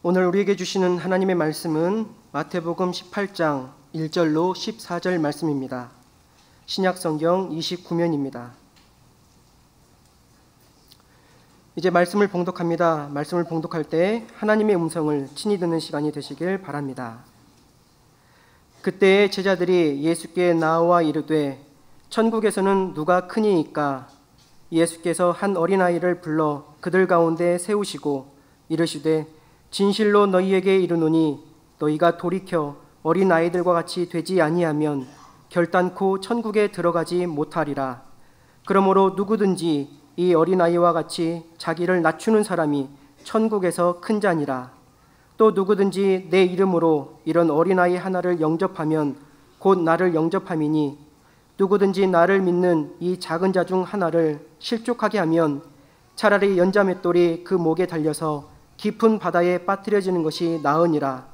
오늘 우리에게 주시는 하나님의 말씀은 마태복음 18장 1절로 14절 말씀입니다. 신약성경 29면입니다. 이제 말씀을 봉독합니다. 말씀을 봉독할 때 하나님의 음성을 친히 듣는 시간이 되시길 바랍니다. 그때의 제자들이 예수께 나와 이르되 천국에서는 누가 크니이까? 예수께서 한 어린아이를 불러 그들 가운데 세우시고 이르시되 진실로 너희에게 이르노니 너희가 돌이켜 어린아이들과 같이 되지 아니하면 결단코 천국에 들어가지 못하리라. 그러므로 누구든지 이 어린아이와 같이 자기를 낮추는 사람이 천국에서 큰 자니라. 또 누구든지 내 이름으로 이런 어린아이 하나를 영접하면 곧 나를 영접함이니 누구든지 나를 믿는 이 작은 자 중 하나를 실족하게 하면 차라리 연자맷돌이 그 목에 달려서 깊은 바다에 빠뜨려지는 것이 나으니라.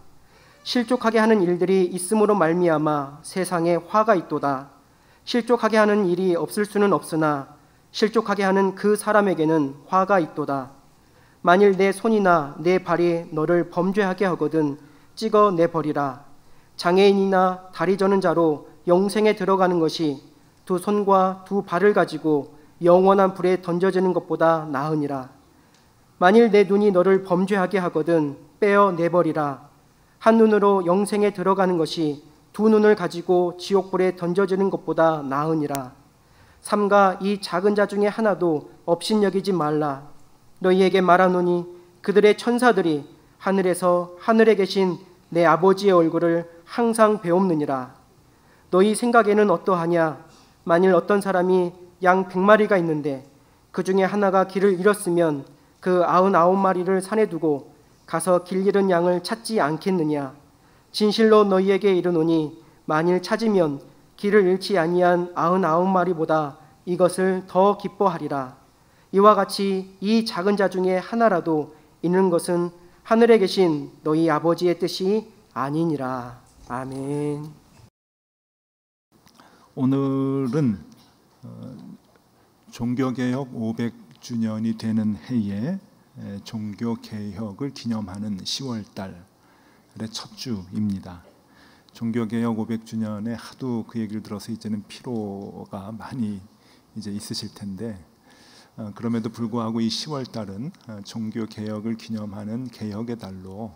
실족하게 하는 일들이 있음으로 말미암아 세상에 화가 있도다. 실족하게 하는 일이 없을 수는 없으나 실족하게 하는 그 사람에게는 화가 있도다. 만일 내 손이나 내 발이 너를 범죄하게 하거든 찍어 내버리라. 장애인이나 다리 저는 자로 영생에 들어가는 것이 두 손과 두 발을 가지고 영원한 불에 던져지는 것보다 나으니라. 만일 내 눈이 너를 범죄하게 하거든 빼어 내버리라. 한 눈으로 영생에 들어가는 것이 두 눈을 가지고 지옥불에 던져지는 것보다 나으니라. 삼가 이 작은 자 중에 하나도 업신여기지 말라. 너희에게 말하노니 그들의 천사들이 하늘에서 하늘에 계신 내 아버지의 얼굴을 항상 배옵느니라. 너희 생각에는 어떠하냐? 만일 어떤 사람이 양 100마리가 있는데 그 중에 하나가 길을 잃었으면 그 99마리를 산에 두고 가서 길 잃은 양을 찾지 않겠느냐? 진실로 너희에게 이르노니 만일 찾으면 길을 잃지 아니한 99마리보다 이것을 더 기뻐하리라. 이와 같이 이 작은 자 중에 하나라도 잃는 것은 하늘에 계신 너희 아버지의 뜻이 아니니라. 아멘. 오늘은 종교개혁 500주년이 되는 해에 종교개혁을 기념하는 10월달의 첫 주입니다. 종교개혁 500주년에 하도 그 얘기를 들어서 이제는 피로가 많이 이제 있으실 텐데 그럼에도 불구하고 이 10월달은 종교개혁을 기념하는 개혁의 달로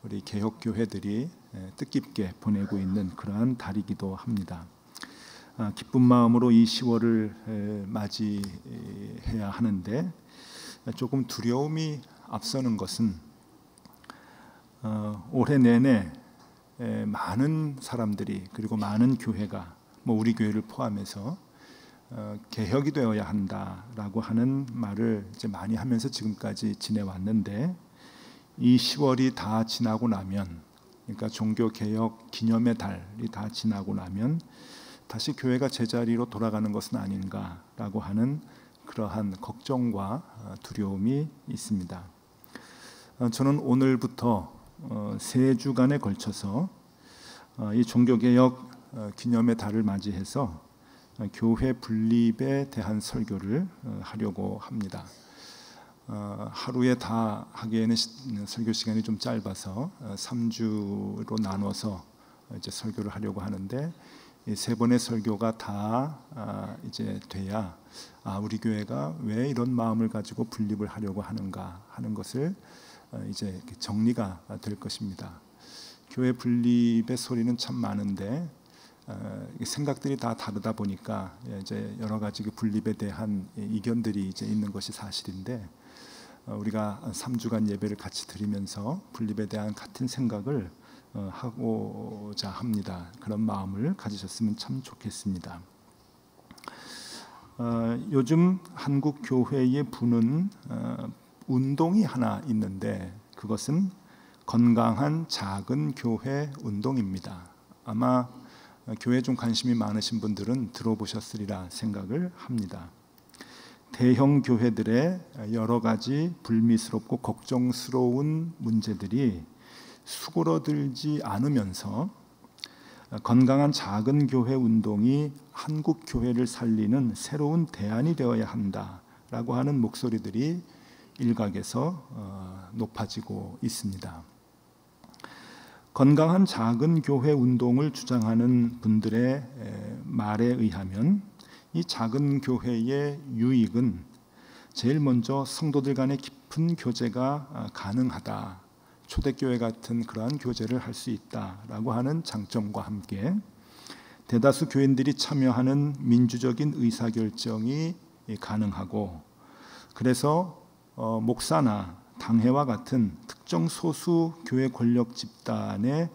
우리 개혁교회들이 뜻깊게 보내고 있는 그러한 달이기도 합니다. 기쁜 마음으로 이 10월을 맞이해야 하는데 조금 두려움이 앞서는 것은 올해 내내 많은 사람들이 그리고 많은 교회가 우리 교회를 포함해서 개혁이 되어야 한다라고 하는 말을 이제 많이 하면서 지금까지 지내왔는데 이 10월이 다 지나고 나면, 그러니까 종교개혁 기념의 달이 다 지나고 나면 다시 교회가 제자리로 돌아가는 것은 아닌가라고 하는 그러한 걱정과 두려움이 있습니다. 저는 오늘부터 3주간에 걸쳐서 이 종교개혁 기념의 달을 맞이해서 교회 분립에 대한 설교를 하려고 합니다. 하루에 다 하기에는 설교 시간이 좀 짧아서 3주로 나눠서 이제 설교를 하려고 하는데 이 3번의 설교가 다 이제 돼야 우리 교회가 왜 이런 마음을 가지고 분립을 하려고 하는가 하는 것을 이제 정리가 될 것입니다. 교회 분립의 소리는 참 많은데 생각들이 다 다르다 보니까 이제 여러 가지 그 분립에 대한 이견들이 이제 있는 것이 사실인데 우리가 3주간 예배를 같이 드리면서 분립에 대한 같은 생각을 하고자 합니다. 그런 마음을 가지셨으면 참 좋겠습니다. 요즘 한국 교회에 부는 운동이 하나 있는데 그것은 건강한 작은 교회 운동입니다. 아마 교회에 좀 관심이 많으신 분들은 들어보셨으리라 생각을 합니다. 대형 교회들의 여러 가지 불미스럽고 걱정스러운 문제들이 수그러들지 않으면서 건강한 작은 교회 운동이 한국 교회를 살리는 새로운 대안이 되어야 한다라고 하는 목소리들이 일각에서 높아지고 있습니다. 건강한 작은 교회 운동을 주장하는 분들의 말에 의하면 이 작은 교회의 유익은 제일 먼저 성도들 간의 깊은 교제가 가능하다. 초대교회 같은 그러한 교제를 할 수 있다라고 하는 장점과 함께 대다수 교인들이 참여하는 민주적인 의사결정이 가능하고, 그래서 목사나 당회와 같은 특정 소수 교회 권력 집단의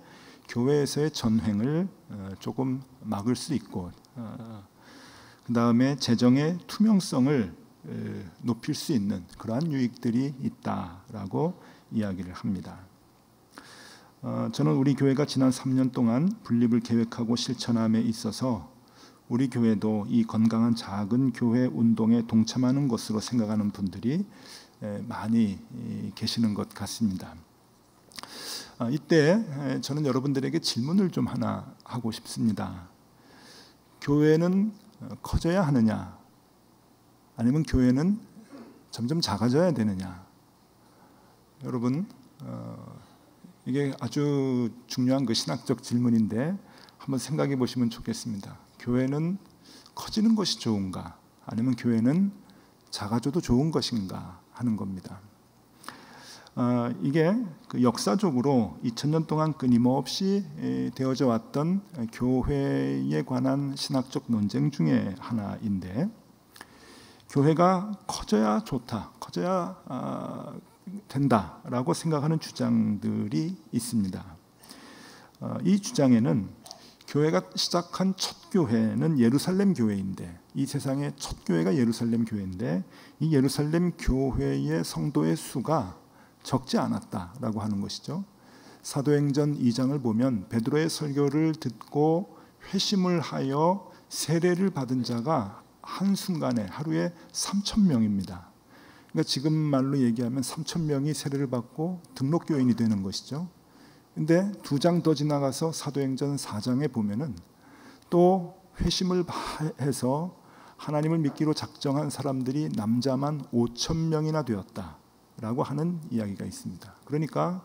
교회에서의 전횡을 조금 막을 수 있고, 그 다음에 재정의 투명성을 높일 수 있는 그러한 유익들이 있다라고 이야기를 합니다. 저는 우리 교회가 지난 3년 동안 분립을 계획하고 실천함에 있어서 우리 교회도 이 건강한 작은 교회 운동에 동참하는 것으로 생각하는 분들이 많이 계시는 것 같습니다. 이때 저는 여러분들에게 질문을 좀 하나 하고 싶습니다. 교회는 커져야 하느냐, 아니면 교회는 점점 작아져야 되느냐? 여러분, 이게 아주 중요한 그 신학적 질문인데 한번 생각해 보시면 좋겠습니다. 교회는 커지는 것이 좋은가, 아니면 교회는 작아져도 좋은 것인가 하는 겁니다. 이게 그 역사적으로 2000년 동안 끊임없이 되어져 왔던 교회에 관한 신학적 논쟁 중에 하나인데, 교회가 커져야 좋다, 커져야 된다라고 생각하는 주장들이 있습니다. 이 주장에는 교회가 시작한 첫 교회는 예루살렘 교회인데, 이 세상의 첫 교회가 예루살렘 교회인데, 이 예루살렘 교회의 성도의 수가 적지 않았다라고 하는 것이죠. 사도행전 2장을 보면 베드로의 설교를 듣고 회심을 하여 세례를 받은 자가 한순간에 하루에 3,000명입니다. 그러니까 지금 말로 얘기하면 3,000명이 세례를 받고 등록교인이 되는 것이죠. 근데 2장 더 지나가서 사도행전 4장에 보면은 또 회심을 해서 하나님을 믿기로 작정한 사람들이 남자만 5,000명이나 되었다라고 하는 이야기가 있습니다. 그러니까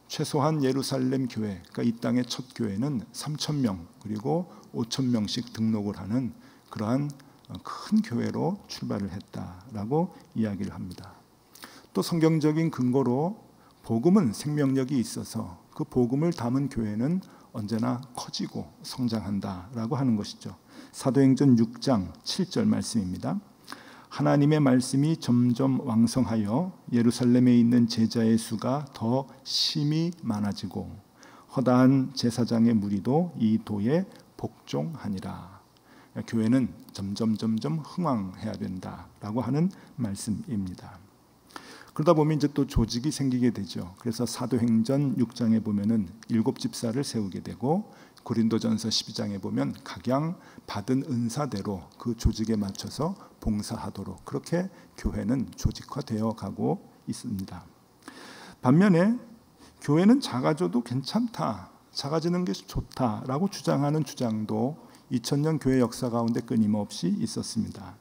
최소한 예루살렘 교회, 그러니까 이 땅의 첫 교회는 3,000명 그리고 5,000명씩 등록을 하는 그러한 큰 교회로 출발을 했다라고 이야기를 합니다. 또 성경적인 근거로 복음은 생명력이 있어서 그 복음을 담은 교회는 언제나 커지고 성장한다라고 하는 것이죠. 사도행전 6장 7절 말씀입니다. 하나님의 말씀이 점점 왕성하여 예루살렘에 있는 제자의 수가 더 심히 많아지고 허다한 제사장의 무리도 이 도에 복종하니라. 교회는 점점 흥왕해야 된다라고 하는 말씀입니다. 그러다 보면 이제 또 조직이 생기게 되죠. 그래서 사도행전 6장에 보면은 7집사를 세우게 되고, 고린도전서 12장에 보면 각양 받은 은사대로 그 조직에 맞춰서 봉사하도록 그렇게 교회는 조직화되어 가고 있습니다. 반면에 교회는 작아져도 괜찮다, 작아지는 것이 좋다라고 주장하는 주장도 2000년 교회 역사 가운데 끊임없이 있었습니다.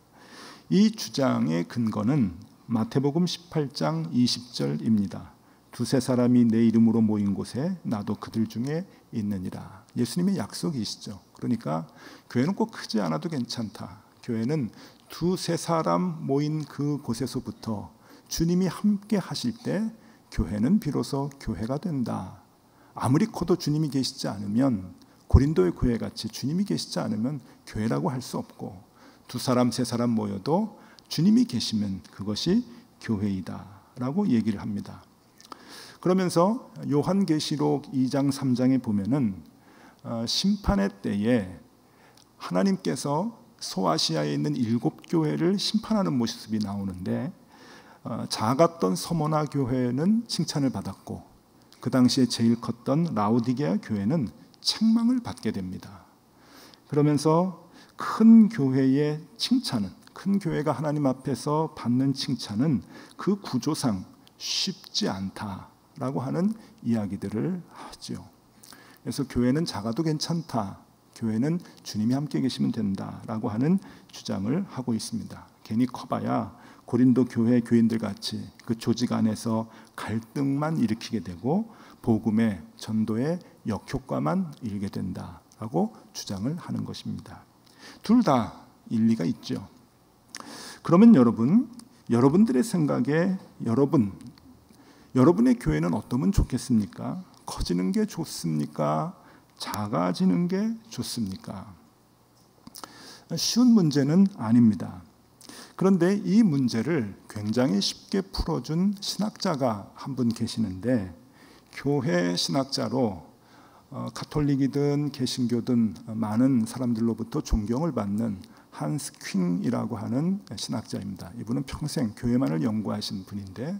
이 주장의 근거는 마태복음 18장 20절입니다. 두세 사람이 내 이름으로 모인 곳에 나도 그들 중에 있느니라. 예수님의 약속이시죠. 그러니까 교회는 꼭 크지 않아도 괜찮다. 교회는 두세 사람 모인 그 곳에서부터 주님이 함께 하실 때 교회는 비로소 교회가 된다. 아무리 커도 주님이 계시지 않으면, 고린도의 교회 같이 주님이 계시지 않으면 교회라고 할 수 없고, 두 사람 세 사람 모여도 주님이 계시면 그것이 교회이다 라고 얘기를 합니다. 그러면서 요한계시록 2장 3장에 보면은 심판의 때에 하나님께서 소아시아에 있는 7교회를 심판하는 모습이 나오는데, 작았던 서머나 교회는 칭찬을 받았고 그 당시에 제일 컸던 라오디게아 교회는 책망을 받게 됩니다. 그러면서 큰 교회의 칭찬은, 큰 교회가 하나님 앞에서 받는 칭찬은 그 구조상 쉽지 않다라고 하는 이야기들을 하죠. 그래서 교회는 작아도 괜찮다, 교회는 주님이 함께 계시면 된다라고 하는 주장을 하고 있습니다. 괜히 커봐야 고린도 교회 교인들 같이 그 조직 안에서 갈등만 일으키게 되고 복음의 전도의 역효과만 일게 된다라고 주장을 하는 것입니다. 둘 다 일리가 있죠. 그러면 여러분들의 생각에 여러분의 교회는 어떠면 좋겠습니까? 커지는 게 좋습니까? 작아지는 게 좋습니까? 쉬운 문제는 아닙니다. 그런데 이 문제를 굉장히 쉽게 풀어준 신학자가 한 분 계시는데, 교회 신학자로 가톨릭이든 개신교든 많은 사람들로부터 존경을 받는 한스 퀸이라고 하는 신학자입니다. 이분은 평생 교회만을 연구하신 분인데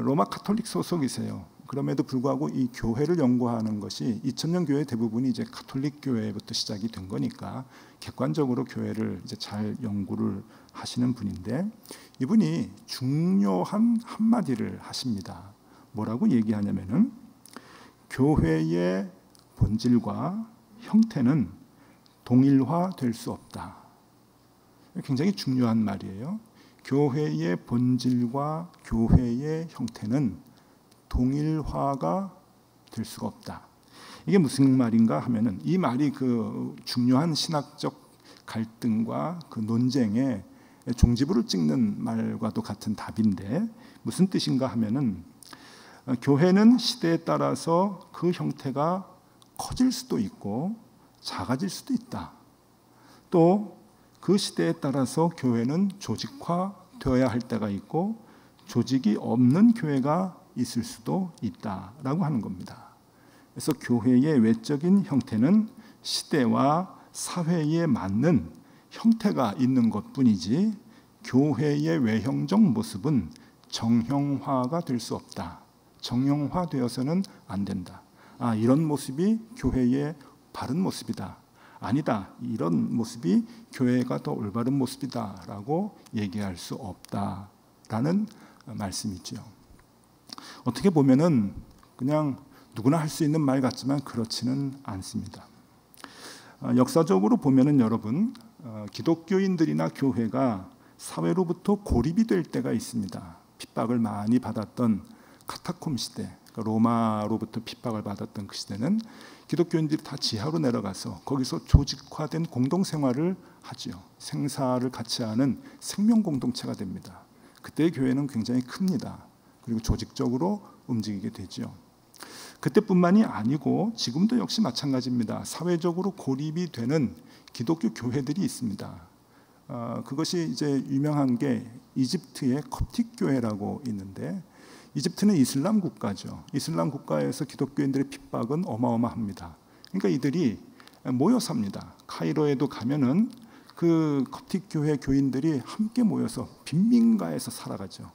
로마 가톨릭 소속이세요. 그럼에도 불구하고 이 교회를 연구하는 것이 2000년 교회 대부분이 이제 가톨릭 교회부터 시작이 된 거니까 객관적으로 교회를 이제 잘 연구를 하시는 분인데, 이분이 중요한 한마디를 하십니다. 뭐라고 얘기하냐면은 교회의 본질과 형태는 동일화될 수 없다. 굉장히 중요한 말이에요. 교회의 본질과 교회의 형태는 동일화가 될 수가 없다. 이게 무슨 말인가 하면은, 이 말이 그 중요한 신학적 갈등과 그 논쟁의 종지부를 찍는 말과도 같은 답인데, 무슨 뜻인가 하면은, 교회는 시대에 따라서 그 형태가 커질 수도 있고 작아질 수도 있다. 또 그 시대에 따라서 교회는 조직화되어야 할 때가 있고 조직이 없는 교회가 있을 수도 있다라고 하는 겁니다. 그래서 교회의 외적인 형태는 시대와 사회에 맞는 형태가 있는 것뿐이지, 교회의 외형적 모습은 정형화가 될 수 없다. 정형화되어서는 안 된다. 이런 모습이 교회의 바른 모습이다. 아니다, 이런 모습이 교회가 더 올바른 모습이다라고 얘기할 수 없다라는 말씀이죠. 어떻게 보면은 그냥 누구나 할 수 있는 말 같지만 그렇지는 않습니다. 역사적으로 보면은 여러분, 기독교인들이나 교회가 사회로부터 고립이 될 때가 있습니다. 핍박을 많이 받았던 카타콤 시대, 로마로부터 핍박을 받았던 그 시대는 기독교인들이 다 지하로 내려가서 거기서 조직화된 공동생활을 하죠. 생사를 같이 하는 생명 공동체가 됩니다. 그때의 교회는 굉장히 큽니다. 그리고 조직적으로 움직이게 되죠. 그때뿐만이 아니고 지금도 역시 마찬가지입니다. 사회적으로 고립이 되는 기독교 교회들이 있습니다. 그것이 이제 유명한 게 이집트의 콥틱 교회라고 있는데, 이집트는 이슬람 국가죠. 이슬람 국가에서 기독교인들의 핍박은 어마어마합니다. 그러니까 이들이 모여 삽니다. 카이로에도 가면은 그 콥틱 교회 교인들이 함께 모여서 빈민가에서 살아가죠.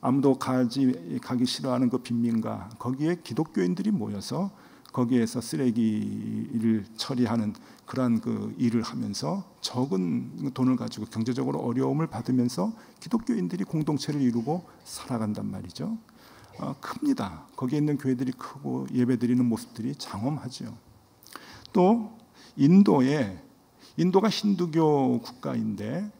아무도 가기 싫어하는 그 빈민가, 거기에 기독교인들이 모여서 거기에서 쓰레기를 처리하는 그러한 그 일을 하면서 적은 돈을 가지고 경제적으로 어려움을 받으면서 기독교인들이 공동체를 이루고 살아간단 말이죠. 큽니다. 거기에 있는 교회들이 크고 예배드리는 모습들이 장엄하죠. 또 인도가 힌두교 국가인데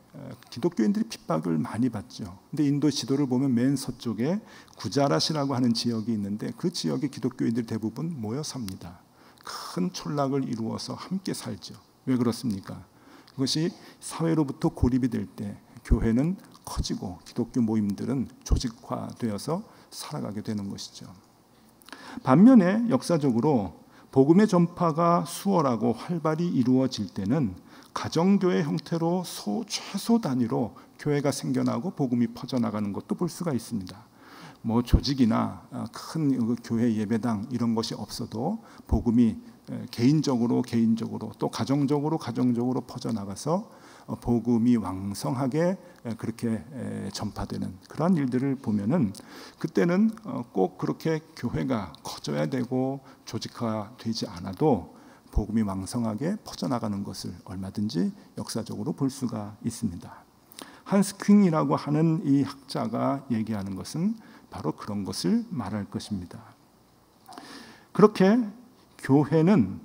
기독교인들이 핍박을 많이 받죠. 근데 인도 지도를 보면 맨 서쪽에 구자랏이라고 하는 지역이 있는데, 그 지역에 기독교인들이 대부분 모여 삽니다. 큰 촌락을 이루어서 함께 살죠. 왜 그렇습니까? 그것이 사회로부터 고립이 될 때 교회는 커지고 기독교 모임들은 조직화되어서 살아가게 되는 것이죠. 반면에 역사적으로 복음의 전파가 수월하고 활발히 이루어질 때는 가정교회 형태로 최소 단위로 교회가 생겨나고 복음이 퍼져나가는 것도 볼 수가 있습니다. 뭐 조직이나 큰 교회 예배당 이런 것이 없어도 복음이 개인적으로 또 가정적으로 퍼져나가서 복음이 왕성하게 그렇게 전파되는 그러한 일들을 보면은, 그때는 꼭 그렇게 교회가 커져야 되고 조직화되지 않아도 복음이 왕성하게 퍼져나가는 것을 얼마든지 역사적으로 볼 수가 있습니다. 한스 퀸이라고 하는 이 학자가 얘기하는 것은 바로 그런 것을 말할 것입니다. 그렇게 교회는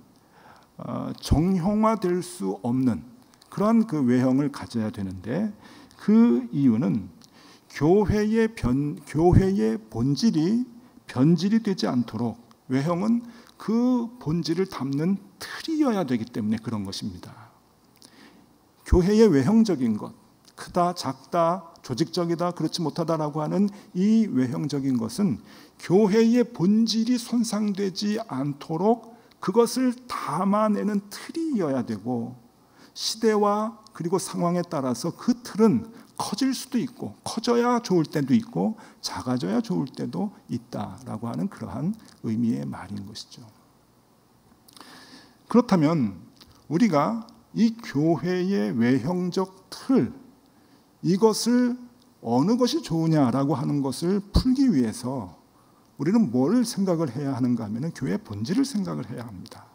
정형화될 수 없는 그러한 그 외형을 가져야 되는데, 그 이유는 교회의 본질이 변질이 되지 않도록 외형은 그 본질을 담는 틀이어야 되기 때문에 그런 것입니다. 교회의 외형적인 것, 크다, 작다, 조직적이다, 그렇지 못하다라고 하는 이 외형적인 것은 교회의 본질이 손상되지 않도록 그것을 담아내는 틀이어야 되고, 시대와 그리고 상황에 따라서 그 틀은 커질 수도 있고 커져야 좋을 때도 있고 작아져야 좋을 때도 있다라고 하는 그러한 의미의 말인 것이죠. 그렇다면 우리가 이 교회의 외형적 틀, 이것을 어느 것이 좋으냐라고 하는 것을 풀기 위해서 우리는 뭘 생각을 해야 하는가 하면 교회의 본질을 생각을 해야 합니다.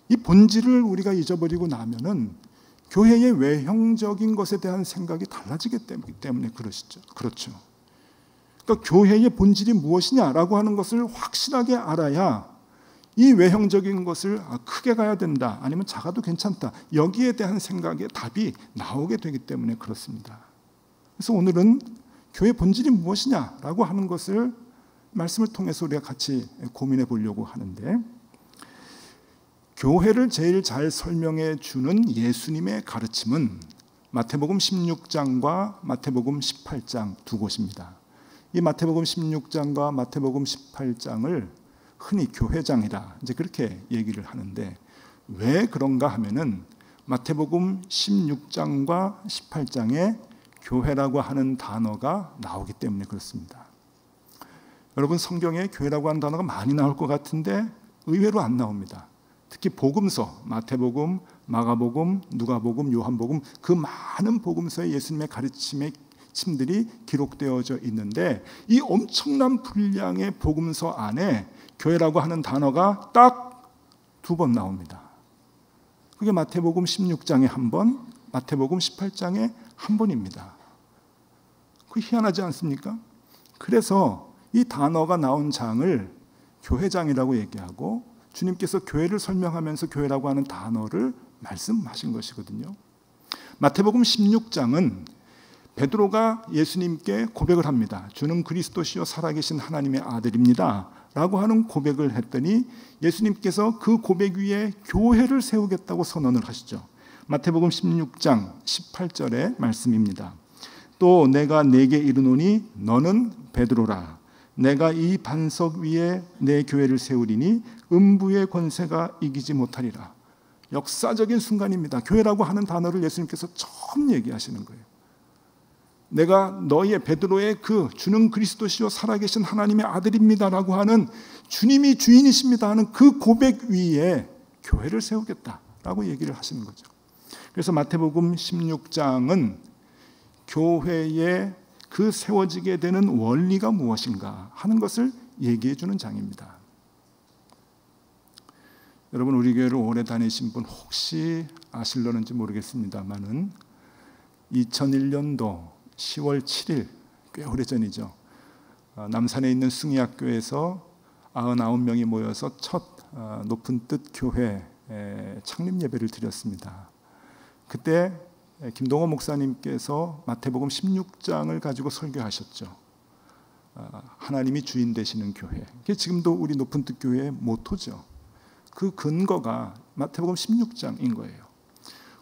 이 본질을 우리가 잊어버리고 나면은 교회의 외형적인 것에 대한 생각이 달라지기 때문에 그렇죠. 그러니까 교회의 본질이 무엇이냐라고 하는 것을 확실하게 알아야 이 외형적인 것을 크게 가야 된다, 아니면 작아도 괜찮다, 여기에 대한 생각의 답이 나오게 되기 때문에 그렇습니다. 그래서 오늘은 교회의 본질이 무엇이냐라고 하는 것을 말씀을 통해서 우리가 같이 고민해 보려고 하는데, 교회를 제일 잘 설명해 주는 예수님의 가르침은 마태복음 16장과 마태복음 18장 두 곳입니다. 이 마태복음 16장과 마태복음 18장을 흔히 교회장이라 이제 그렇게 얘기를 하는데, 왜 그런가 하면은 마태복음 16장과 18장에 교회라고 하는 단어가 나오기 때문에 그렇습니다. 여러분, 성경에 교회라고 하는 단어가 많이 나올 것 같은데 의외로 안 나옵니다. 특히 복음서, 마태복음, 마가복음, 누가복음, 요한복음, 그 많은 복음서에 예수님의 가르침의 침들이 기록되어져 있는데, 이 엄청난 분량의 복음서 안에 교회라고 하는 단어가 딱 두 번 나옵니다. 그게 마태복음 16장에 한 번, 마태복음 18장에 한 번입니다. 그 희한하지 않습니까? 그래서 이 단어가 나온 장을 교회장이라고 얘기하고, 주님께서 교회를 설명하면서 교회라고 하는 단어를 말씀하신 것이거든요. 마태복음 16장은 베드로가 예수님께 고백을 합니다. 주는 그리스도시요 살아계신 하나님의 아들입니다 라고 하는 고백을 했더니 예수님께서 그 고백 위에 교회를 세우겠다고 선언을 하시죠. 마태복음 16장 18절의 말씀입니다. 또 내가 네게 이르노니 너는 베드로라. 내가 이 반석 위에 내 교회를 세우리니 음부의 권세가 이기지 못하리라. 역사적인 순간입니다. 교회라고 하는 단어를 예수님께서 처음 얘기하시는 거예요. 내가 너희의 베드로의 그 주는 그리스도시요 살아계신 하나님의 아들입니다라고 하는, 주님이 주인이십니다 하는 그 고백 위에 교회를 세우겠다라고 얘기를 하시는 거죠. 그래서 마태복음 16장은 교회의 그 세워지게 되는 원리가 무엇인가 하는 것을 얘기해 주는 장입니다. 여러분, 우리 교회를 오래 다니신 분 혹시 아실려는지 모르겠습니다만은 2001년도 10월 7일, 꽤 오래전이죠. 남산에 있는 숭의학교에서 99명이 모여서 첫 높은 뜻 교회 창립 예배를 드렸습니다. 그때 김동호 목사님께서 마태복음 16장을 가지고 설교하셨죠. 하나님이 주인 되시는 교회. 그게 지금도 우리 높은 뜻 교회의 모토죠. 그 근거가 마태복음 16장인 거예요.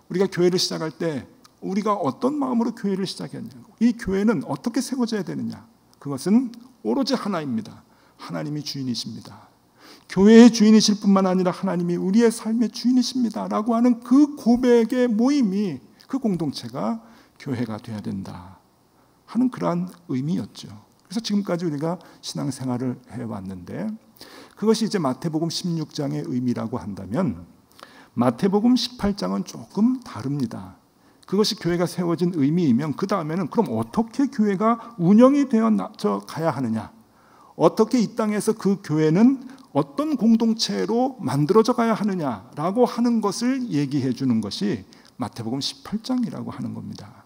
우리가 교회를 시작할 때 우리가 어떤 마음으로 교회를 시작했냐고, 이 교회는 어떻게 세워져야 되느냐, 그것은 오로지 하나입니다. 하나님이 주인이십니다. 교회의 주인이실 뿐만 아니라 하나님이 우리의 삶의 주인이십니다 라고 하는 그 고백의 모임이, 그 공동체가 교회가 되어야 된다 하는 그러한 의미였죠. 그래서 지금까지 우리가 신앙생활을 해왔는데, 그것이 이제 마태복음 16장의 의미라고 한다면 마태복음 18장은 조금 다릅니다. 그것이 교회가 세워진 의미이면 그 다음에는 그럼 어떻게 교회가 운영이 되어 가야 하느냐, 어떻게 이 땅에서 그 교회는 어떤 공동체로 만들어져 가야 하느냐라고 하는 것을 얘기해 주는 것이 마태복음 18장이라고 하는 겁니다.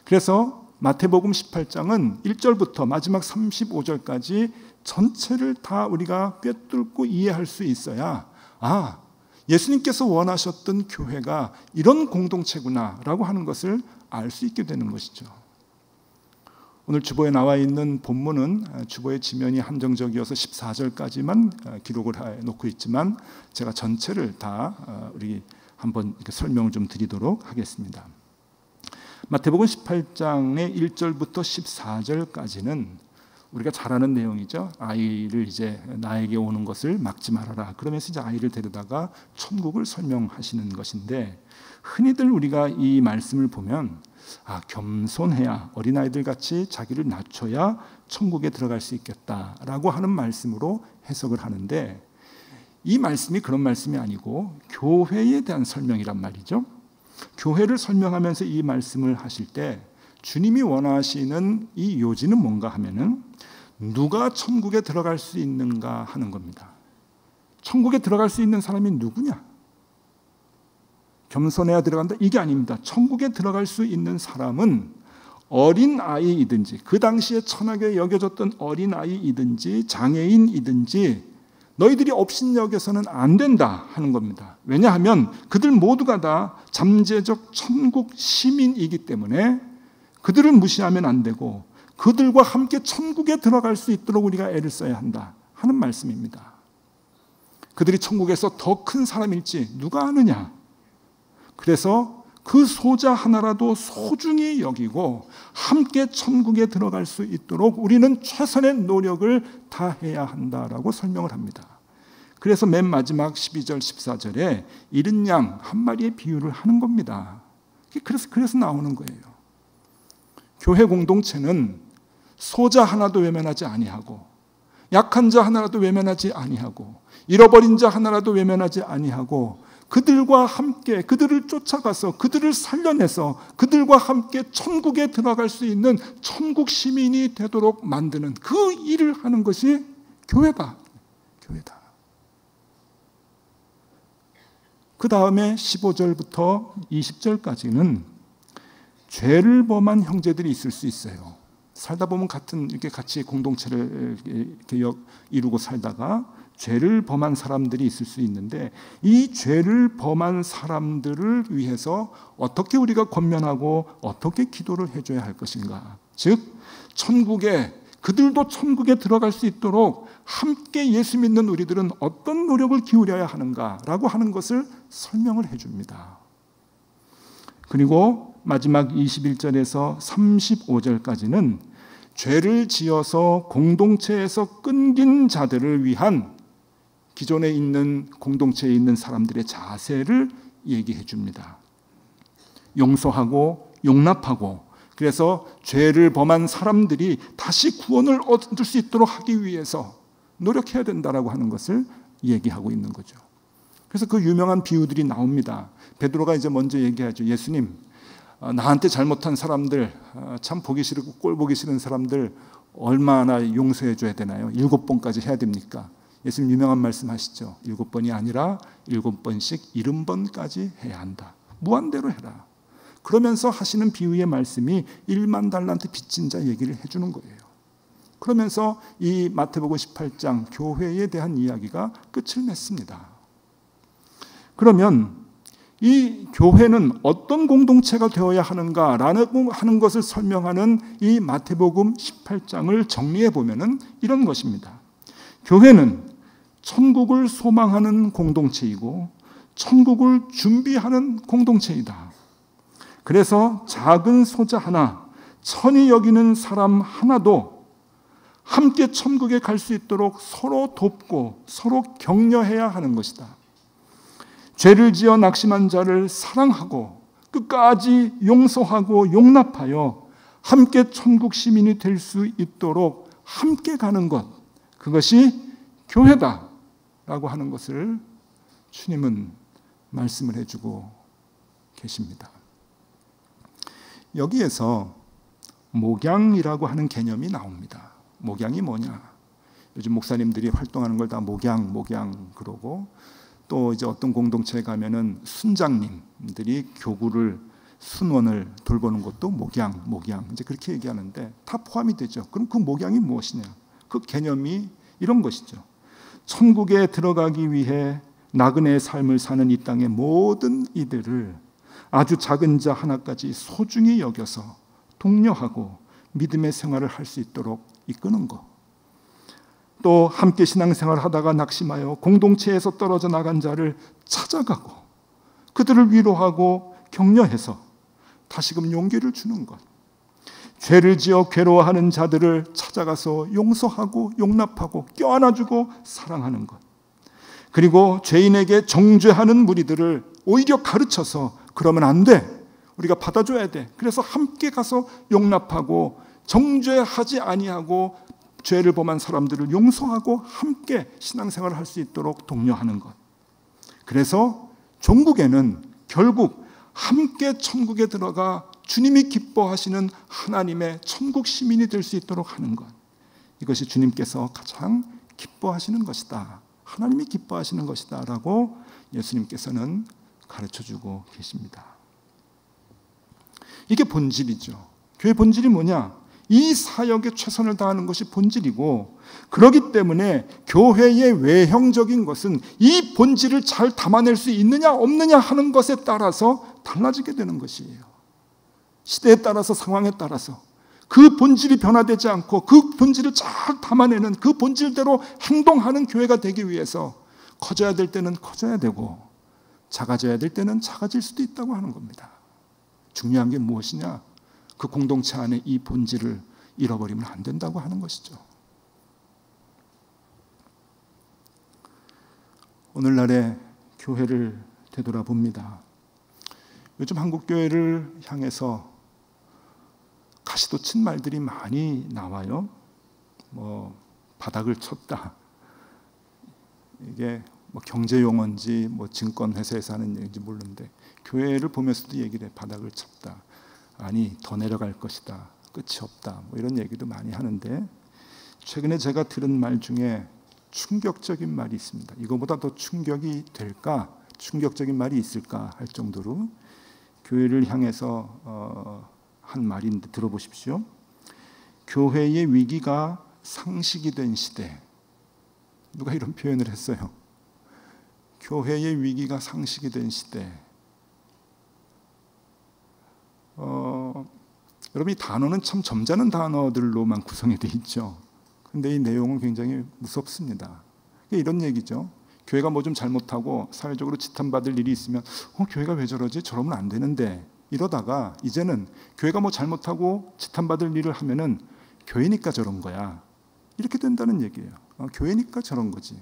그래서 마태복음 18장은 1절부터 마지막 35절까지 전체를 다 우리가 꿰뚫고 이해할 수 있어야, 예수님께서 원하셨던 교회가 이런 공동체구나 라고 하는 것을 알 수 있게 되는 것이죠. 오늘 주보에 나와 있는 본문은 주보의 지면이 한정적이어서 14절까지만 기록을 해놓고 있지만 제가 전체를 다 우리 한번 이렇게 설명을 좀 드리도록 하겠습니다. 마태복음 18장의 1절부터 14절까지는 우리가 잘 아는 내용이죠. 아이를 이제 나에게 오는 것을 막지 말아라. 그러면서 이제 아이를 데려다가 천국을 설명하시는 것인데, 흔히들 우리가 이 말씀을 보면 겸손해야, 어린아이들 같이 자기를 낮춰야 천국에 들어갈 수 있겠다라고 하는 말씀으로 해석을 하는데, 이 말씀이 그런 말씀이 아니고 교회에 대한 설명이란 말이죠. 교회를 설명하면서 이 말씀을 하실 때 주님이 원하시는 이 요지는 뭔가 하면은 누가 천국에 들어갈 수 있는가 하는 겁니다. 천국에 들어갈 수 있는 사람이 누구냐? 겸손해야 들어간다? 이게 아닙니다. 천국에 들어갈 수 있는 사람은 어린아이이든지, 그 당시에 천하게 여겨졌던 어린아이이든지 장애인이든지 너희들이 업신여겨서는 안 된다 하는 겁니다. 왜냐하면 그들 모두가 다 잠재적 천국 시민이기 때문에 그들을 무시하면 안 되고 그들과 함께 천국에 들어갈 수 있도록 우리가 애를 써야 한다 하는 말씀입니다. 그들이 천국에서 더 큰 사람일지 누가 아느냐? 그래서 그 소자 하나라도 소중히 여기고 함께 천국에 들어갈 수 있도록 우리는 최선의 노력을 다해야 한다라고 설명을 합니다. 그래서 맨 마지막 12절 14절에 이른 양 한 마리의 비유를 하는 겁니다. 그래서 나오는 거예요. 교회 공동체는 소자 하나도 외면하지 아니하고, 약한 자 하나라도 외면하지 아니하고, 잃어버린 자 하나라도 외면하지 아니하고, 그들과 함께 그들을 쫓아가서 그들을 살려내서 그들과 함께 천국에 들어갈 수 있는 천국 시민이 되도록 만드는 그 일을 하는 것이 교회다. 교회다. 그 다음에 15절부터 20절까지는 죄를 범한 형제들이 있을 수 있어요. 살다 보면 이렇게 같이 공동체를 이렇게 이루고 살다가 죄를 범한 사람들이 있을 수 있는데, 이 죄를 범한 사람들을 위해서 어떻게 우리가 권면하고 어떻게 기도를 해줘야 할 것인가. 즉 그들도 천국에 들어갈 수 있도록 함께 예수 믿는 우리들은 어떤 노력을 기울여야 하는가라고 하는 것을 설명을 해줍니다. 그리고 마지막 21절에서 35절까지는 죄를 지어서 공동체에서 끊긴 자들을 위한 기존에 있는 공동체에 있는 사람들의 자세를 얘기해 줍니다. 용서하고 용납하고, 그래서 죄를 범한 사람들이 다시 구원을 얻을 수 있도록 하기 위해서 노력해야 된다라고 하는 것을 얘기하고 있는 거죠. 그래서 그 유명한 비유들이 나옵니다. 베드로가 이제 먼저 얘기하죠. 예수님, 나한테 잘못한 사람들, 참 보기 싫고 꼴 보기 싫은 사람들 얼마나 용서해 줘야 되나요? 7번까지 해야 됩니까? 예수님 유명한 말씀 하시죠. 7번이 아니라 7번씩 70번까지 해야 한다. 무한대로 해라. 그러면서 하시는 비유의 말씀이 1만 달란트 빚진 자 얘기를 해주는 거예요. 그러면서 이 마태복음 18장 교회에 대한 이야기가 끝을 맺습니다. 그러면 이 교회는 어떤 공동체가 되어야 하는가라는 하는 것을 설명하는 이 마태복음 18장을 정리해 보면은 이런 것입니다. 교회는 천국을 소망하는 공동체이고 천국을 준비하는 공동체이다. 그래서 작은 소자 하나, 천히 여기는 사람 하나도 함께 천국에 갈 수 있도록 서로 돕고 서로 격려해야 하는 것이다. 죄를 지어 낙심한 자를 사랑하고 끝까지 용서하고 용납하여 함께 천국 시민이 될 수 있도록 함께 가는 것, 그것이 교회다라고 하는 것을 주님은 말씀을 해주고 계십니다. 여기에서 목양이라고 하는 개념이 나옵니다. 목양이 뭐냐? 요즘 목사님들이 활동하는 걸 다 목양 그러고, 또 이제 어떤 공동체에 가면은 순장님들이 교구를 순원을 돌보는 것도 목양 이제 그렇게 얘기하는데 다 포함이 되죠. 그럼 그 목양이 무엇이냐? 그 개념이 이런 것이죠. 천국에 들어가기 위해 나그네의 삶을 사는 이 땅의 모든 이들을 아주 작은 자 하나까지 소중히 여겨서 독려하고 믿음의 생활을 할 수 있도록 이끄는 것. 또 함께 신앙생활을 하다가 낙심하여 공동체에서 떨어져 나간 자를 찾아가고 그들을 위로하고 격려해서 다시금 용기를 주는 것. 죄를 지어 괴로워하는 자들을 찾아가서 용서하고 용납하고 껴안아주고 사랑하는 것. 그리고 죄인에게 정죄하는 무리들을 오히려 가르쳐서 그러면 안 돼. 우리가 받아줘야 돼. 그래서 함께 가서 용납하고 정죄하지 아니하고 죄를 범한 사람들을 용서하고 함께 신앙생활을 할 수 있도록 독려하는 것. 그래서 종국에는 결국 함께 천국에 들어가 주님이 기뻐하시는 하나님의 천국 시민이 될 수 있도록 하는 것. 이것이 주님께서 가장 기뻐하시는 것이다. 하나님이 기뻐하시는 것이다 라고 예수님께서는 가르쳐주고 계십니다. 이게 본질이죠. 교회 본질이 뭐냐? 이 사역에 최선을 다하는 것이 본질이고, 그렇기 때문에 교회의 외형적인 것은 이 본질을 잘 담아낼 수 있느냐 없느냐 하는 것에 따라서 달라지게 되는 것이에요. 시대에 따라서, 상황에 따라서 그 본질이 변화되지 않고 그 본질을 잘 담아내는, 그 본질대로 행동하는 교회가 되기 위해서 커져야 될 때는 커져야 되고 작아져야 될 때는 작아질 수도 있다고 하는 겁니다. 중요한 게 무엇이냐? 그 공동체 안에 이 본질을 잃어버리면 안 된다고 하는 것이죠. 오늘날의 교회를 되돌아봅니다. 요즘 한국교회를 향해서 가시도 친 말들이 많이 나와요. 바닥을 쳤다. 이게 경제용어인지 증권회사에서 하는 얘기인지 모르는데, 교회를 보면서도 얘기를 해. 바닥을 쳤다. 아니, 더 내려갈 것이다. 끝이 없다. 이런 얘기도 많이 하는데, 최근에 제가 들은 말 중에 충격적인 말이 있습니다. 이거보다 더 충격이 될까? 충격적인 말이 있을까? 할 정도로 교회를 향해서 한 말인데 들어보십시오. 교회의 위기가 상식이 된 시대. 누가 이런 표현을 했어요? 교회의 위기가 상식이 된 시대. 여러분, 이 단어는 참 점잖은 단어들로만 구성이 되어 있죠. 근데 이 내용은 굉장히 무섭습니다. 이런 얘기죠. 교회가 뭐 좀 잘못하고 사회적으로 지탄받을 일이 있으면 교회가 왜 저러지? 저러면 안 되는데, 이러다가 이제는 교회가 뭐 잘못하고 지탄받을 일을 하면은 교회니까 저런 거야. 이렇게 된다는 얘기예요. 교회니까 저런 거지.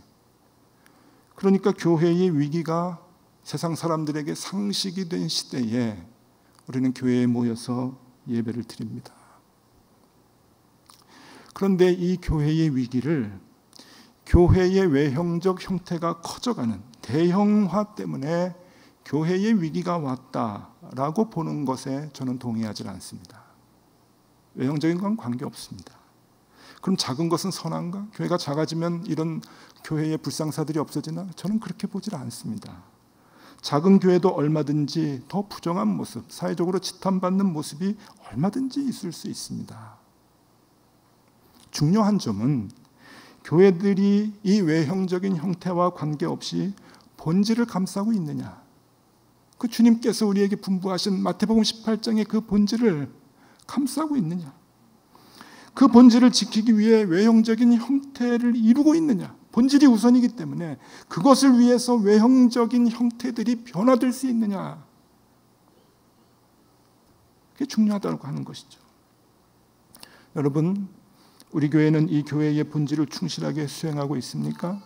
그러니까 교회의 위기가 세상 사람들에게 상식이 된 시대에 우리는 교회에 모여서 예배를 드립니다. 그런데 이 교회의 위기를 교회의 외형적 형태가 커져가는 대형화 때문에 교회의 위기가 왔다라고 보는 것에 저는 동의하지 않습니다. 외형적인 건 관계없습니다. 그럼 작은 것은 선한가? 교회가 작아지면 이런 교회의 불상사들이 없어지나? 저는 그렇게 보질 않습니다. 작은 교회도 얼마든지 더 부정한 모습, 사회적으로 지탄받는 모습이 얼마든지 있을 수 있습니다. 중요한 점은 교회들이 이 외형적인 형태와 관계없이 본질을 감싸고 있느냐, 그 주님께서 우리에게 분부하신 마태복음 18장의 그 본질을 감싸고 있느냐, 그 본질을 지키기 위해 외형적인 형태를 이루고 있느냐. 본질이 우선이기 때문에 그것을 위해서 외형적인 형태들이 변화될 수 있느냐, 그게 중요하다고 하는 것이죠. 여러분, 우리 교회는 이 교회의 본질을 충실하게 수행하고 있습니까?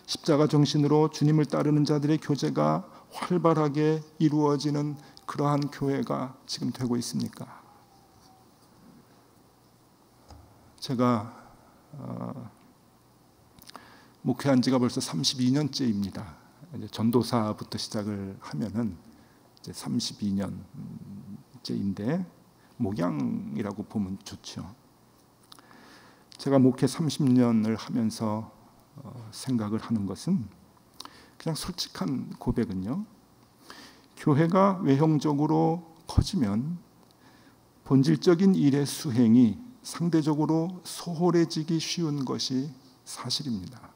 십자가 정신으로 주님을 따르는 자들의 교제가 활발하게 이루어지는 그러한 교회가 지금 되고 있습니까? 제가 목회한 지가 벌써 32년째입니다. 이제 전도사부터 시작을 하면은 이제 32년째인데 목양이라고 보면 좋죠. 제가 목회 30년을 하면서 생각을 하는 것은, 그냥 솔직한 고백은요, 교회가 외형적으로 커지면 본질적인 일의 수행이 상대적으로 소홀해지기 쉬운 것이 사실입니다.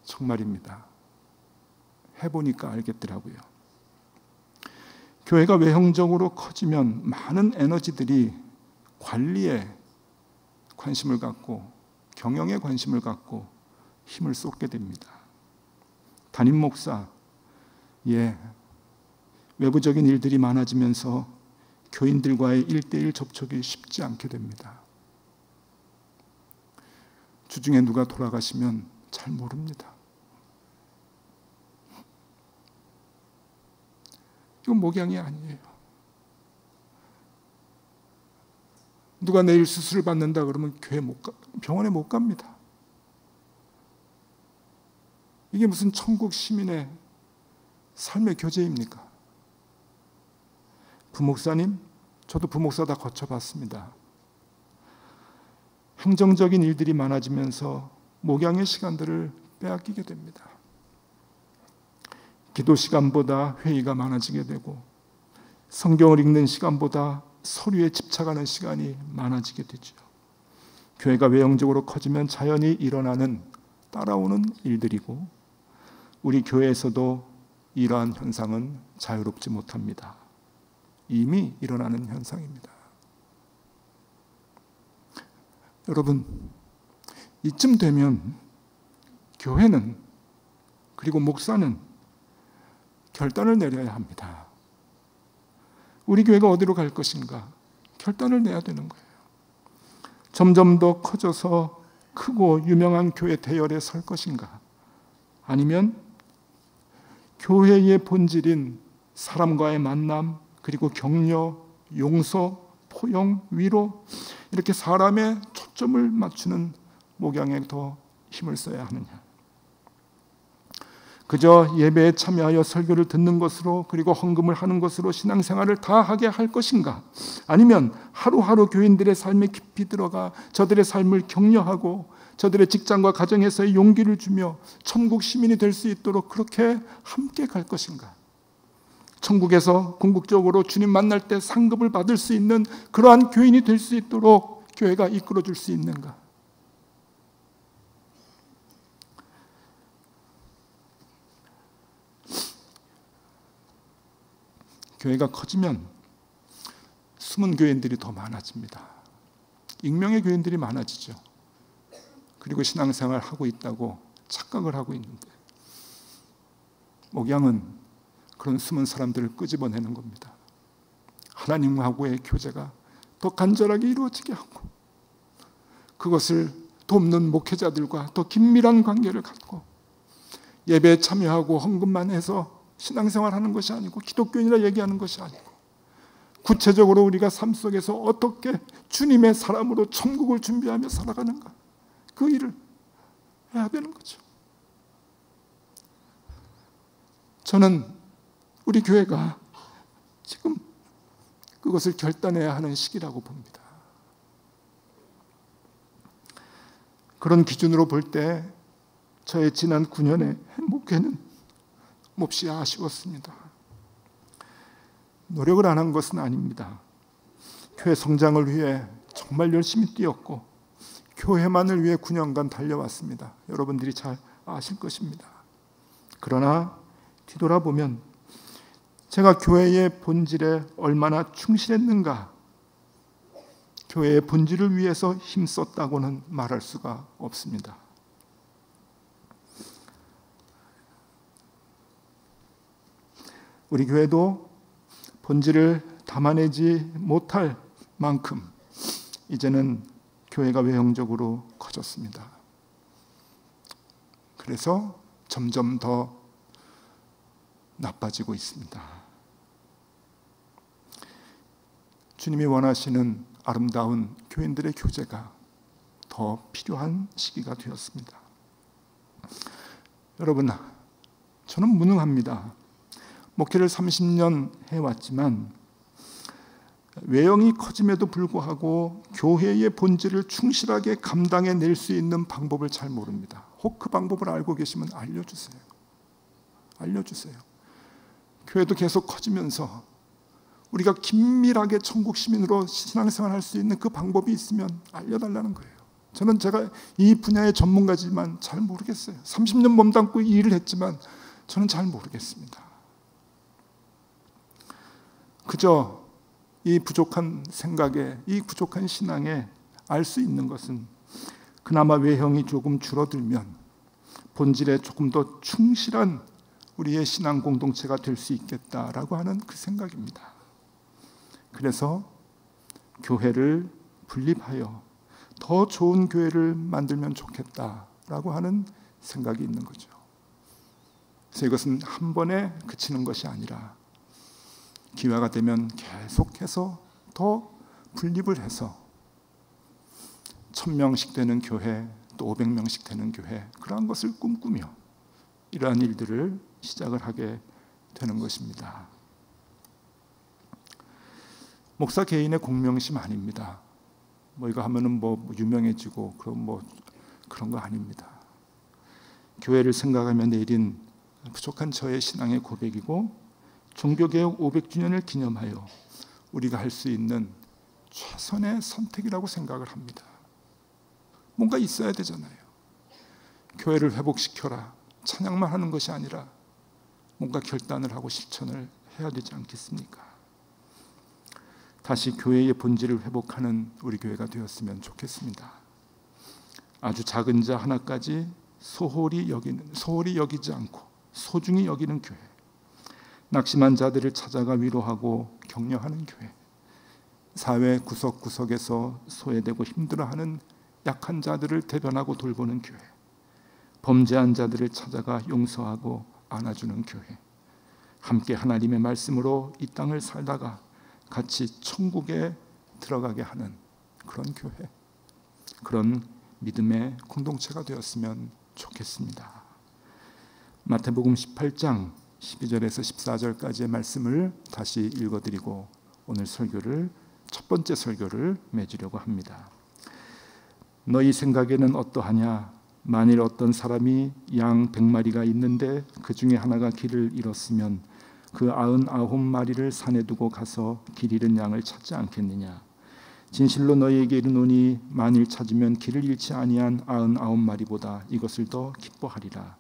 정말입니다. 해보니까 알겠더라고요. 교회가 외형적으로 커지면 많은 에너지들이 관리에 관심을 갖고 경영에 관심을 갖고 힘을 쏟게 됩니다. 담임 목사, 외부적인 일들이 많아지면서 교인들과의 1:1 접촉이 쉽지 않게 됩니다. 주중에 누가 돌아가시면 잘 모릅니다. 이건 목양이 아니에요. 누가 내일 수술을 받는다 그러면 병원에 못 갑니다. 이게 무슨 천국 시민의 삶의 교제입니까? 부목사님, 저도 부목사 다 거쳐봤습니다. 행정적인 일들이 많아지면서 목양의 시간들을 빼앗기게 됩니다. 기도 시간보다 회의가 많아지게 되고 성경을 읽는 시간보다 서류에 집착하는 시간이 많아지게 되죠. 교회가 외형적으로 커지면 자연히 일어나는 따라오는 일들이고 우리 교회에서도 이러한 현상은 자유롭지 못합니다. 이미 일어나는 현상입니다. 여러분, 이쯤 되면 교회는 그리고 목사는 결단을 내려야 합니다. 우리 교회가 어디로 갈 것인가? 결단을 내야 되는 거예요. 점점 더 커져서 크고 유명한 교회 대열에 설 것인가? 아니면 교회의 본질인 사람과의 만남, 그리고 격려, 용서, 포용, 위로 이렇게 사람의 초점을 맞추는 목양에 더 힘을 써야 하느냐? 그저 예배에 참여하여 설교를 듣는 것으로 그리고 헌금을 하는 것으로 신앙생활을 다 하게 할 것인가? 아니면 하루하루 교인들의 삶에 깊이 들어가 저들의 삶을 격려하고 저들의 직장과 가정에서의 용기를 주며 천국 시민이 될 수 있도록 그렇게 함께 갈 것인가? 천국에서 궁극적으로 주님 만날 때 상급을 받을 수 있는 그러한 교인이 될 수 있도록 교회가 이끌어줄 수 있는가? 교회가 커지면 숨은 교인들이 더 많아집니다. 익명의 교인들이 많아지죠. 그리고 신앙생활을 하고 있다고 착각을 하고 있는데 목양은 그런 숨은 사람들을 끄집어내는 겁니다. 하나님하고의 교제가 더 간절하게 이루어지게 하고 그것을 돕는 목회자들과 더 긴밀한 관계를 갖고 예배에 참여하고 헌금만 해서 신앙생활하는 것이 아니고 기독교인이라 얘기하는 것이 아니고 구체적으로 우리가 삶 속에서 어떻게 주님의 사람으로 천국을 준비하며 살아가는가, 그 일을 해야 되는 거죠. 저는 우리 교회가 지금 그것을 결단해야 하는 시기라고 봅니다. 그런 기준으로 볼 때 저의 지난 9년의 목회는 몹시 아쉬웠습니다. 노력을 안 한 것은 아닙니다. 교회 성장을 위해 정말 열심히 뛰었고 교회만을 위해 9년간 달려왔습니다. 여러분들이 잘 아실 것입니다. 그러나 뒤돌아보면 제가 교회의 본질에 얼마나 충실했는가, 교회의 본질을 위해서 힘썼다고는 말할 수가 없습니다. 우리 교회도 본질을 담아내지 못할 만큼 이제는 교회가 외형적으로 커졌습니다. 그래서 점점 더 나빠지고 있습니다. 주님이 원하시는 아름다운 교인들의 교제가 더 필요한 시기가 되었습니다. 여러분, 저는 무능합니다. 목회를 30년 해왔지만 외형이 커짐에도 불구하고 교회의 본질을 충실하게 감당해낼 수 있는 방법을 잘 모릅니다. 혹 그 방법을 알고 계시면 알려주세요. 알려주세요. 교회도 계속 커지면서 우리가 긴밀하게 천국 시민으로 신앙생활 할 수 있는 그 방법이 있으면 알려달라는 거예요. 제가 이 분야의 전문가지만 잘 모르겠어요. 30년 몸담고 이 일을 했지만 저는 잘 모르겠습니다. 그저 이 부족한 생각에, 이 부족한 신앙에 알 수 있는 것은 그나마 외형이 조금 줄어들면 본질에 조금 더 충실한 우리의 신앙 공동체가 될 수 있겠다라고 하는 그 생각입니다. 그래서 교회를 분립하여 더 좋은 교회를 만들면 좋겠다라고 하는 생각이 있는 거죠. 그래서 이것은 한 번에 그치는 것이 아니라 기회가 되면 계속해서 더 분립을 해서 1000명씩 되는 교회, 또 500명씩 되는 교회, 그러한 것을 꿈꾸며 이러한 일들을 시작을 하게 되는 것입니다. 목사 개인의 공명심 아닙니다. 이거 하면은 유명해지고 그런 거 아닙니다. 교회를 생각하며 내린 부족한 저의 신앙의 고백이고 종교개혁 500주년을 기념하여 우리가 할 수 있는 최선의 선택이라고 생각을 합니다. 뭔가 있어야 되잖아요. 교회를 회복시켜라, 찬양만 하는 것이 아니라 뭔가 결단을 하고 실천을 해야 되지 않겠습니까? 다시 교회의 본질을 회복하는 우리 교회가 되었으면 좋겠습니다. 아주 작은 자 하나까지 소홀히 여기지 않고 소중히 여기는 교회, 낙심한 자들을 찾아가 위로하고 격려하는 교회, 사회 구석구석에서 소외되고 힘들어하는 약한 자들을 대변하고 돌보는 교회, 범죄한 자들을 찾아가 용서하고 안아주는 교회, 함께 하나님의 말씀으로 이 땅을 살다가 같이 천국에 들어가게 하는 그런 교회, 그런 믿음의 공동체가 되었으면 좋겠습니다. 마태복음 18장 12절에서 14절까지의 말씀을 다시 읽어드리고 오늘 설교를, 첫 번째 설교를 맺으려고 합니다. 너희 생각에는 어떠하냐? 만일 어떤 사람이 양 100마리가 있는데 그 중에 하나가 길을 잃었으면 그 99마리를 산에 두고 가서 길 잃은 양을 찾지 않겠느냐? 진실로 너희에게 이르노니 만일 찾으면 길을 잃지 아니한 99마리보다 이것을 더 기뻐하리라.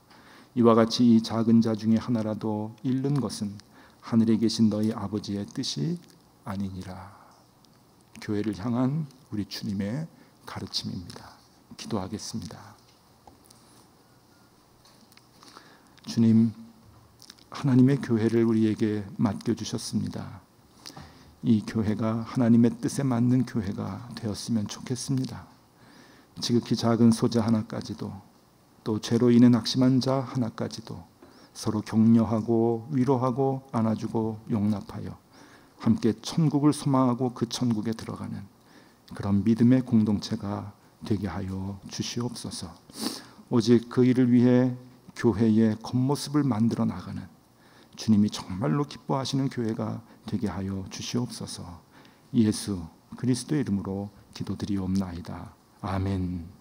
이와 같이 이 작은 자 중에 하나라도 잃는 것은 하늘에 계신 너희 아버지의 뜻이 아니니라. 교회를 향한 우리 주님의 가르침입니다. 기도하겠습니다. 주님, 하나님의 교회를 우리에게 맡겨주셨습니다. 이 교회가 하나님의 뜻에 맞는 교회가 되었으면 좋겠습니다. 지극히 작은 소자 하나까지도, 또 죄로 인해 낙심한 자 하나까지도 서로 격려하고 위로하고 안아주고 용납하여 함께 천국을 소망하고 그 천국에 들어가는 그런 믿음의 공동체가 되게 하여 주시옵소서. 오직 그 일을 위해 교회의 겉모습을 만들어 나가는 주님이 정말로 기뻐하시는 교회가 되게 하여 주시옵소서. 예수 그리스도의 이름으로 기도드리옵나이다. 아멘.